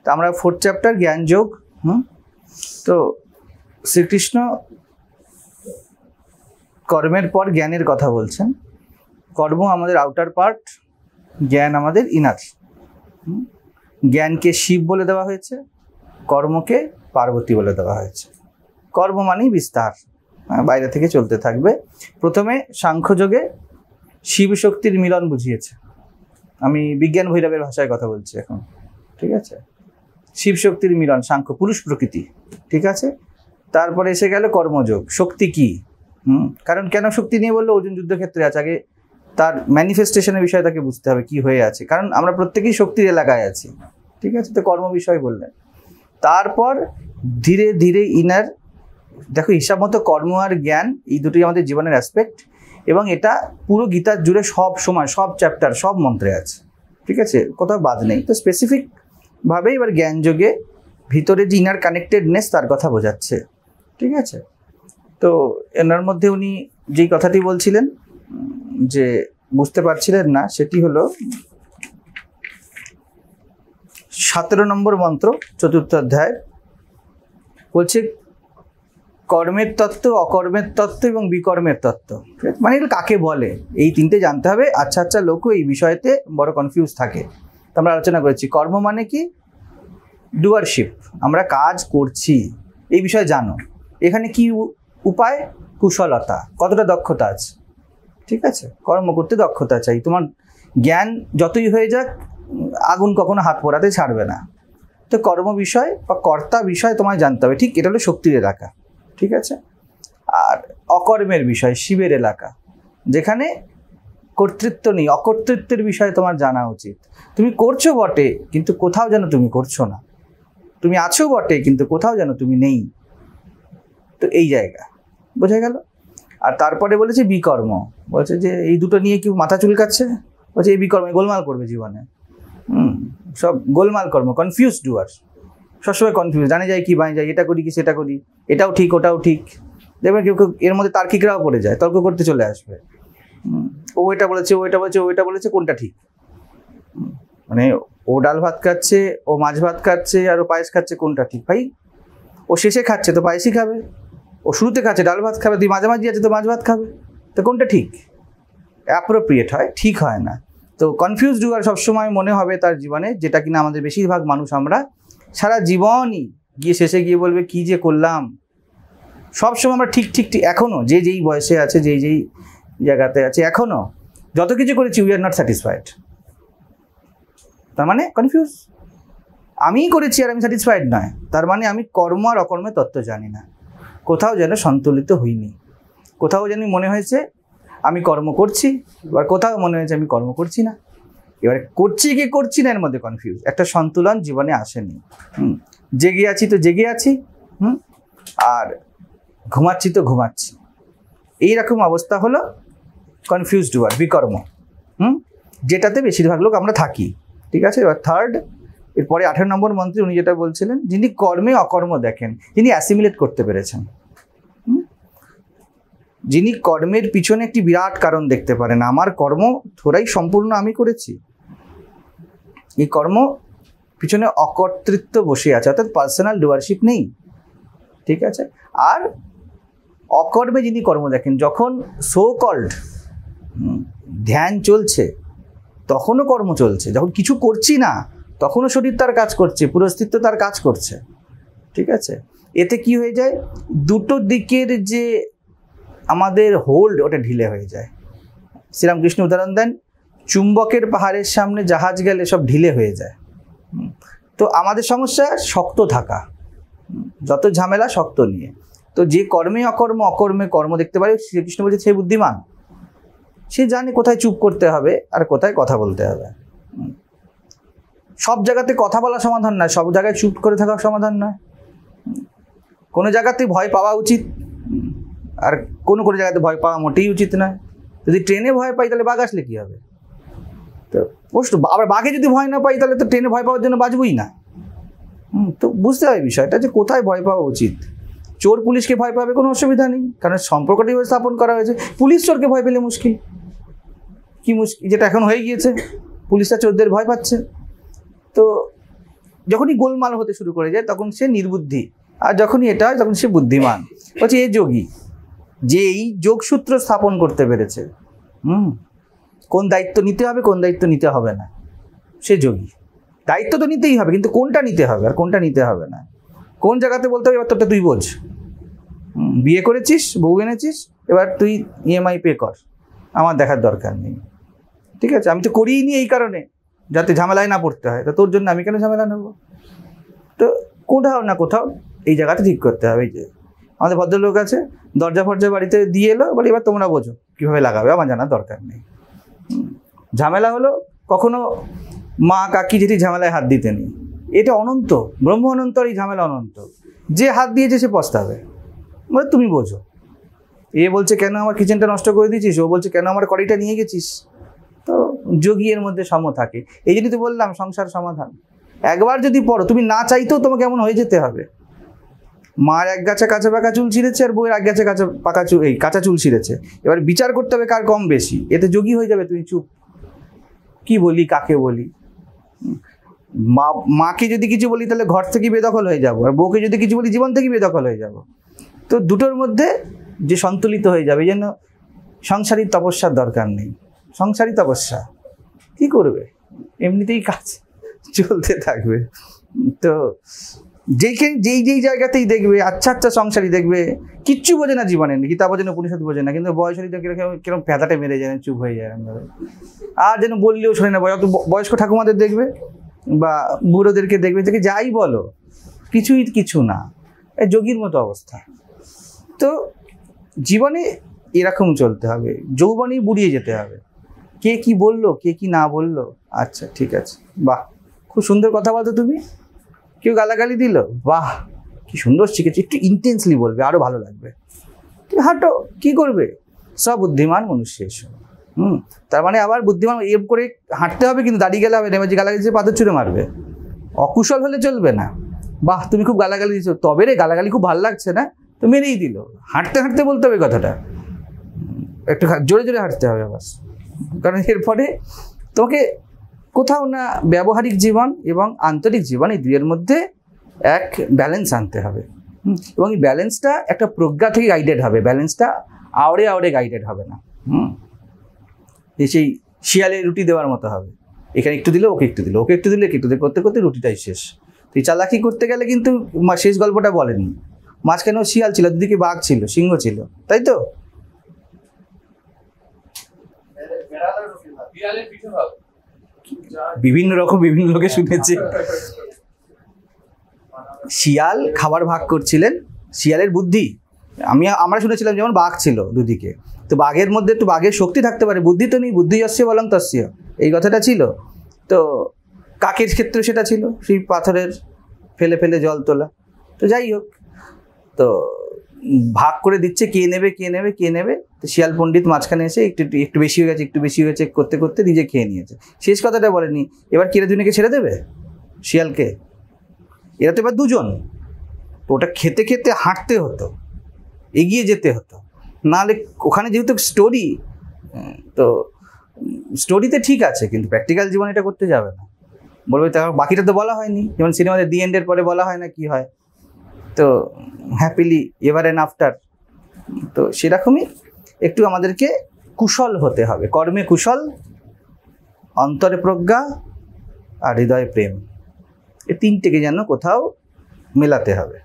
তো আমরা 4th chapter জ্ঞান যোগ। তো শ্রীকৃষ্ণ কর্মের পর জ্ঞানের কথা বলছেন। কর্ম আমাদের আউটার পার্ট, জ্ঞান আমাদের ইনার। জ্ঞানকে শিব বলে দেওয়া হয়েছে, কর্মকে পার্বতী বলে দেওয়া হয়েছে। কর্ম মানেই বিস্তার, বাইরে থেকে চলতে থাকবে। প্রথমে সাংখ্যযোগে শিব শক্তির মিলন বুঝিয়েছে। আমি বিজ্ঞান ভৈরবের ভাষায় কথা বলছি এখন, ঠিক আছে? শিব শক্তির মিলন, সাংখ্য পুরুষ প্রকৃতি, ঠিক আছে? তারপরে এসে গেল কর্মযোগ, শক্তি কি? কারণ কেন শক্তি নিয়ে বললো? অর্জুন যুদ্ধক্ষেত্রে আছে, আগে তার ম্যানিফেস্টেশনের বিষয়ে তাকে বুঝতে হবে কি হয়ে আছে, কারণ আমরা প্রত্যেকেই শক্তির এলাকায় আছি, ঠিক আছে? তো কর্ম বিষয় বললেন। তারপর ধীরে ধীরে ইনার, দেখো হিসাব মতো কর্ম আর জ্ঞান এই দুটোই আমাদের জীবনের অ্যাসপেক্ট, এবং এটা পুরো গীতার জুড়ে সব সময় সব চ্যাপ্টার সব মন্ত্রে আছে, ঠিক আছে? কোথাও বাদ নেই। তো স্পেসিফিকভাবে এবার জ্ঞান যোগে ভিতরে যে ইনার কানেক্টেডনেস তার কথা বোঝাচ্ছে, ঠিক আছে? তো এনার মধ্যে উনি যেই কথাটি বলছিলেন যে বুঝতে পারছিলেন না, সেটি হলো 17 নম্বর মন্ত্র 4th অধ্যায় বলছে কর্মের তত্ত্ব, অকর্মের তত্ত্ব এবং বিকর্মের তত্ত্ব। মানে এটা কাকে বলে এই তিনটে জানতে হবে। আচ্ছা লোকও এই বিষয়তে বড় কনফিউজ থাকে। তো আমরা আলোচনা করেছি কর্ম মানে কি, ডুয়ারশিপ, আমরা কাজ করছি এই বিষয়ে জানো। এখানে কি উপায়, কুশলতা, কতটা দক্ষতা আছে, ঠিক আছে? কর্ম করতে দক্ষতা চাই। তোমার জ্ঞান যতই হয়ে যাক, আগুন কখনো হাত পোড়াতে ছাড়বে না। তো কর্ম বিষয় বা কর্তা বিষয় তোমায় জানতে হবে, ঠিক? এটা হলো শক্তির এলাকা, ঠিক আছে? আর অকর্মের বিষয় শিবের এলাকা, যেখানে কর্তৃত্ব নেই, অকর্তৃত্বের বিষয়ে তোমার জানা উচিত। তুমি করছো বটে, কিন্তু কোথাও যেন তুমি করছো না। তুমি আছো বটে, কিন্তু কোথাও যেন তুমি নেই। তো এই জায়গা বোঝা গেল। আর তারপরে বলেছে বিকর্ম, বলছে যে এই দুটো নিয়ে কেউ মাথা চুলকাচ্ছে, বলছে এই বিকর্মে গোলমাল করবে জীবনে। সব গোলমাল কর্ম, কনফিউজ ডুয়ার, সবসময় কনফিউজ, জানে যায় কি বানিয়ে যায়, এটা করি কি সেটা করি, এটাও ঠিক ওটাও ঠিক। দেখবেন কেউ কেউ এর মধ্যে তার্কিকরাও পড়ে যায়, তর্ক করতে চলে আসবে। ও এটা বলেছে, ও এটা বলেছে, ও এটা বলেছে, কোনটা ঠিক? মানে ও ডাল ভাত খাচ্ছে, ও মাছ ভাত খাচ্ছে, আর ও পায়েস খাচ্ছে, কোনটা ঠিক ভাই? ও শেষে খাচ্ছে তো পায়েসই খাবে, ও শুরুতে খাচ্ছে ডাল ভাত খাবে, তুই মাঝামাঝি আছে তো মাছ ভাত খাবে। তো কোনটা ঠিক? অ্যাপ্রোপ্রিয়েট হয়, ঠিক হয় না। তো কনফিউজ ডুয়ার সবসময় মনে হবে তার জীবনে, যেটা কিনা আমাদের বেশিরভাগ মানুষ আমরা সারা জীবনই গিয়ে শেষে গিয়ে বলবে কি যে করলাম। সবসময় আমরা ঠিক ঠিক ঠিক এখনও যেই বয়সে আছে, যেই জায়গাতে আছে, এখনও যত কিছু করেছি উই আর নট স্যাটিসফাইড। তার মানে কনফিউজ, আমিই করেছি আর আমি স্যাটিসফাইড নয়, তার মানে আমি কর্ম আর অকর্মের তত্ত্ব জানি না। কোথাও যেন সন্তুলিত হইনি, কোথাও যেন মনে হয়েছে আমি কর্ম করছি, এবার কোথাও মনে হয়েছে আমি কর্ম করছি না। এবার করছি কি করছি না এর মধ্যে কনফিউজ, একটা সন্তুলন জীবনে আসেনি। জেগে আছি তো জেগে আছি, আর ঘুমাচ্ছি তো ঘুমাচ্ছি, এইরকম অবস্থা হলো কনফিউজ ডুয়ার, বিকর্ম, যেটাতে বেশিরভাগ লোক আমরা থাকি, ঠিক আছে? এবার থার্ড, এরপরে 18 নম্বর মন্ত্রে উনি যেটা বলছিলেন, যিনি কর্মে অকর্ম দেখেন, যিনি অ্যাসিমিলেট করতে পেরেছেন, যিনি কর্মের পিছনে একটি বিরাট কারণ দেখতে পারেন, আমার কর্ম থোড়াই সম্পূর্ণ আমি করেছি, এই কর্ম পিছনে অকর্তৃত্ব বসে আছে, অর্থাৎ পার্সোনাল ডুয়ারশিপ নেই, ঠিক আছে? আর অকর্মে যিনি কর্ম দেখেন, যখন সো কল্ড ধ্যান চলছে তখনও কর্ম চলছে, যখন কিছু করছি না তখনও শরীর তার কাজ করছে, পুরো অস্তিত্ব তার কাজ করছে, ঠিক আছে? এতে কি হয়ে যায়, দুটো দিকের যে আমাদের হোল্ড ওটা ঢিলে হয়ে যায়। শ্রীরামকৃষ্ণ উদাহরণ দেন, চুম্বকের পাহাড়ের সামনে জাহাজ গেলে সব ঢিলে হয়ে যায়। তো আমাদের সমস্যা শক্ত থাকা, যত ঝামেলা শক্ত নিয়ে। তো যে কর্মে অকর্ম, অকর্মে কর্ম দেখতে পারে, শ্রীকৃষ্ণ বলছে সে বুদ্ধিমান, সে জানে কোথায় চুপ করতে হবে আর কোথায় কথা বলতে হবে। সব জায়গাতে কথা বলা সমাধান নয়, সব জায়গায় চুপ করে থাকা সমাধান নয়। কোনো জায়গাতে ভয় পাওয়া উচিত, আর কোনো জায়গাতে ভয় পাওয়া মোটেই উচিত নয়। যদি ট্রেনে ভয় পাই তাহলে বাঘ আসলে কী হবে? তো প্রশ্ন, আবার বাঘে যদি ভয় না পাই তাহলে তো ট্রেনে ভয় পাওয়ার জন্য বাঁচবই না। তো বুঝতে হবে বিষয়টা যে কোথায় ভয় পাওয়া উচিত। চোর পুলিশকে ভয় পাবে কোনো অসুবিধা নেই, কারণ সম্পর্কটি স্থাপন করা হয়েছে। পুলিশ চোরকে ভয় পেলে মুশকিল, কি মুশকিল, যেটা এখন হয়ে গিয়েছে, পুলিশরা চোরদের ভয় পাচ্ছে। তো যখনই গোলমাল হতে শুরু করে যায় তখন সে নির্বুদ্ধি, আর যখনই এটা হয় তখন সে বুদ্ধিমান। বলছে এ যোগী, যে এই যোগসূত্র স্থাপন করতে পেরেছে, কোন দায়িত্ব নিতে হবে কোন দায়িত্ব নিতে হবে না, সে যোগী। দায়িত্ব তো নিতেই হবে, কিন্তু কোনটা নিতে হবে আর কোনটা নিতে হবে না, কোন জায়গাতে বলতে হবে এবার তোরটা তুই বোঝ। বিয়ে করেছিস, বউ এনেছিস, এবার তুই ইএমআই পে কর, আমার দেখার দরকার নেই, ঠিক আছে? আমি তো করিই নি এই কারণে যাতে ঝামেলায় না পড়তে হয়, তা তোর জন্য আমি কেন ঝামেলা নেবো? তো কোথাও না কোথাও এই জায়গাতে ঠিক করতে হবে। যে আমাদের ভদ্রলোক আছে, দরজা ফরজা বাড়িতে দিয়ে এলো, বলে এবার তোমরা বোঝো কীভাবে লাগাবে, আমার জানার দরকার নেই। ঝামেলা হলো, কখনো মা কাকি যেটি ঝামেলায় হাত দিতে নেই, এটা অনন্ত, ব্রহ্ম অনন্ত, আর এই ঝামেলা অনন্ত। যে হাত দিয়েছে সে পস্তাবে, মানে তুমি বোঝো। এ বলছে কেন আমার কিচেনটা নষ্ট করে দিয়েছিস, ও বলছে কেন আমার কড়াইটা নিয়ে গেছিস। তো যোগী এর মধ্যে সম থাকে। এই জন্যই তো বললাম সংসার সমাধান। একবার যদি পড়ো, তুমি না চাইতেও তোমাকে এমন হয়ে যেতে হবে। মার এক গাছা কাঁচা পাকা চুল ছিঁড়েছে, আর বউয়ের এক গাছা কাঁচা চুল ছিঁড়েছে, এবার বিচার করতে হবে কার কম বেশি। এতে যোগী হয়ে যাবে তুমি, চুপ, কি বলি কাকে বলি। মাকে যদি কিছু বলি তাহলে ঘর থেকে বেদখল হয়ে যাবো, আর বউকে যদি কিছু বলি জীবন থেকে বেদখল হয়ে যাব। তো দুটোর মধ্যে যে সন্তুলিত হয়ে যাবে, এই জন্য সংসারী তপস্যার দরকার নেই। সংসারী তপস্যা কি করবে, এমনিতেই কাজ চলতে থাকবে। তো যেই জায়গাতেই দেখবে আচ্ছা সংসারী দেখবে কিচ্ছু বোঝে না জীবনে, গীতা বোঝে না, উপনিষদ বোঝে না, কিন্তু বয়স হলে কিরকম ফেদাটা মেরে যায়, চুপ হয়ে যায়, আর যেন বললেও শোনে না। বয়স্ক ঠাকুমাদের দেখবে বা বুড়োদেরকে দেখবে, থেকে যাই বলো কিছু না, যোগীর মতো অবস্থা। তো জীবনে এরকম চলতে হবে, যৌবনেই বুড়িয়ে যেতে হবে। কে কি বললো, কে কি না বললো, আচ্ছা ঠিক আছে, বাহ খুব সুন্দর কথা বলতো তুমি, কেউ গালাগালি দিল, বাহ কি সুন্দর শিখেছি, একটু ইন্টেন্সলি বলবে, আরো ভালো লাগবে। তুমি হাঁটো, কি করবে, সব বুদ্ধিমান মনুষ্য এসো। তার মানে আবার বুদ্ধিমান এম করে হাঁটতে হবে, কিন্তু দাঁড়িয়ে গেলে হবে না, যে গালাগালি দিয়ে পাথর ছুঁড়ে মারবে, অকুশল হলে চলবে না। বাহ তুমি খুব গালাগালি দিচ্ছ, তবে রে গালাগালি খুব ভালো লাগছে না, তো মেরেই দিল। হাঁটতে হাঁটতে বলতে হবে কথাটা, একটু জোরে জোরে হাঁটতে হবে আবার, কারণ এরপরে তোমাকে কোথাও না ব্যবহারিক জীবন এবং আন্তরিক জীবন, এই দুইয়ের মধ্যে এক ব্যালেন্স আনতে হবে। এবং এই ব্যালেন্সটা একটা প্রজ্ঞা থেকে গাইডেড হবে, ব্যালেন্সটা আওড়ে গাইডেড হবে না। সেই শিয়ালে রুটি দেওয়ার মতো হবে, এখানে একটু দিলে ওকে একটু দিলে, ওকে একটু দিলে একটু দিলে, করতে করতে রুটিটাই শেষ। তুই চালাকি করতে গেলে কিন্তু শেষ গল্পটা বলেনি, মাঝখানেও শিয়াল ছিল, দুদিকে বাঘ ছিল, সিংহ ছিল, তাই তো? বিভিন্ন রকম বিভিন্ন লোকে শুনেছে। শিয়াল খাবার ভাগ করছিলেন, শিয়ালের বুদ্ধি, আমরা শুনেছিলাম যেমন বাঘ ছিল দুদিকে, তো বাঘের মধ্যে তো বাঘের শক্তি থাকতে পারে, বুদ্ধি তো নেই, বুদ্ধি যস্য বলং তস্য, এই কথাটা ছিল। তো কাকের ক্ষেত্রে সেটা ছিল, সেই পাথরের ফেলে ফেলে জল তোলা। তো যাই হোক, তো ভাগ করে দিচ্ছে কে নেবে কে নেবে কে নেবে, তো শিয়াল পণ্ডিত মাঝখানে এসে একটু বেশি হয়ে গেছে একটু বেশি হয়েছে করতে করতে নিজে খেয়ে নিয়েছে। শেষ কথাটা বলেনি, এবার কিরে দুজনকে ছেড়ে দেবে শিয়ালকে, এরা তো এবার দুজন, তো ওটা খেতে খেতে হাঁটতে হতো, এগিয়ে যেতে হতো, নাহলে ওখানে যেহেতু স্টোরি, তো স্টোরিতে ঠিক আছে, কিন্তু প্র্যাকটিক্যাল জীবনে এটা করতে যাবে না, বলবে তার বাকিটা তো বলা হয়নি, যেমন সিনেমাতে দি এন্ডের পরে বলা হয় না কি হয়, তো হ্যাপিলি এভার অ্যান্ড আফটার। তো সেরকমই একটু আমাদেরকে কুশল হতে হবে, কর্মে কুশল, অন্তরে প্রজ্ঞা আর হৃদয়ে প্রেম, এই তিনটেকে যেন কোথাও মেলাতে হবে।